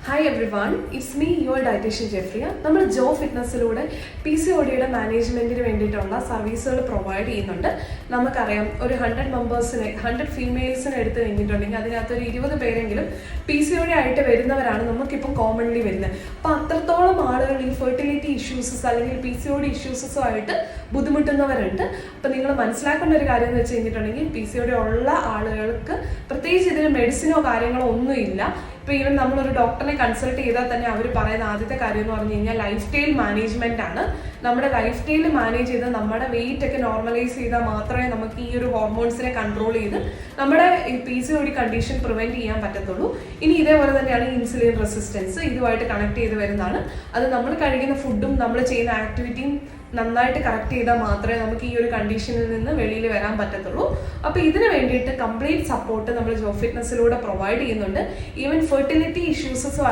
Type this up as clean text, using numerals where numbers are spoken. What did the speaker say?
Hi everyone, it's me, your dietitian Jeffrey. നമ്മൾ ജോ ഫിറ്റ്നസ്സിലൂടെ PCODയുടെ മാനേജ്മെൻറ്റിന് വേണ്ടിയിട്ടുള്ള സർവീസുകൾ പ്രൊവൈഡ് ചെയ്യുന്നുണ്ട്. നമുക്കറിയാം ഒരു 100 ഫീമെയിൽസിനെ എടുത്ത് കഴിഞ്ഞിട്ടുണ്ടെങ്കിൽ അതിനകത്തൊരു 20 പേരെങ്കിലും PCOD ആയിട്ട് വരുന്നവരാണ് നമുക്കിപ്പം കോമൺലി വരുന്നത്. അപ്പോൾ അത്രത്തോളം ആളുകൾ ഈ ഫെർട്ടിലിറ്റി ഇഷ്യൂസസ് അല്ലെങ്കിൽ PCOD ഇഷ്യൂസസുമായിട്ട് ബുദ്ധിമുട്ടുന്നവരുണ്ട്. അപ്പോൾ നിങ്ങൾ മനസ്സിലാക്കേണ്ട ഒരു കാര്യം എന്ന് വെച്ച് കഴിഞ്ഞിട്ടുണ്ടെങ്കിൽ PCOD ഉള്ള ആളുകൾക്ക് പ്രത്യേകിച്ച് ഇതിന് മെഡിസിനോ കാര്യങ്ങളോ ഒന്നുമില്ല. ഇപ്പോൾ ഈവൻ നമ്മളൊരു ഡോക്ടറിനെ കൺസൾട്ട് ചെയ്താൽ തന്നെ അവർ പറയുന്ന ആദ്യത്തെ കാര്യം എന്ന് പറഞ്ഞു കഴിഞ്ഞാൽ ലൈഫ് സ്റ്റൈൽ മാനേജ്മെൻ്റ് ആണ്. നമ്മുടെ ലൈഫ് സ്റ്റൈൽ മാനേജ് ചെയ്ത് നമ്മുടെ വെയിറ്റ് ഒക്കെ നോർമലൈസ് ചെയ്താൽ മാത്രമേ നമുക്ക് ഈ ഒരു ഹോർമോൺസിനെ കൺട്രോൾ ചെയ്ത് നമ്മുടെ ഈ PCOD കണ്ടീഷൻ പ്രിവെൻറ്റ് ചെയ്യാൻ പറ്റത്തുള്ളൂ. ഇനി ഇതേപോലെ തന്നെയാണ് ഇൻസുലിൻ റെസിസ്റ്റൻസ്, ഇതുമായിട്ട് കണക്ട് ചെയ്ത് വരുന്നതാണ്. അത് നമ്മൾ കഴിക്കുന്ന ഫുഡും നമ്മൾ ചെയ്യുന്ന ആക്ടിവിറ്റിയും നന്നായിട്ട് കറക്റ്റ് ചെയ്താൽ മാത്രമേ നമുക്ക് ഈ ഒരു കണ്ടീഷനിൽ നിന്ന് വെളിയിൽ വരാൻ പറ്റത്തുള്ളൂ. അപ്പോൾ ഇതിന് വേണ്ടിയിട്ട് കംപ്ലീറ്റ് സപ്പോർട്ട് നമ്മൾ ജോ ഫിറ്റ്നസ്സിലൂടെ പ്രൊവൈഡ് ചെയ്യുന്നുണ്ട്. Even fertility issues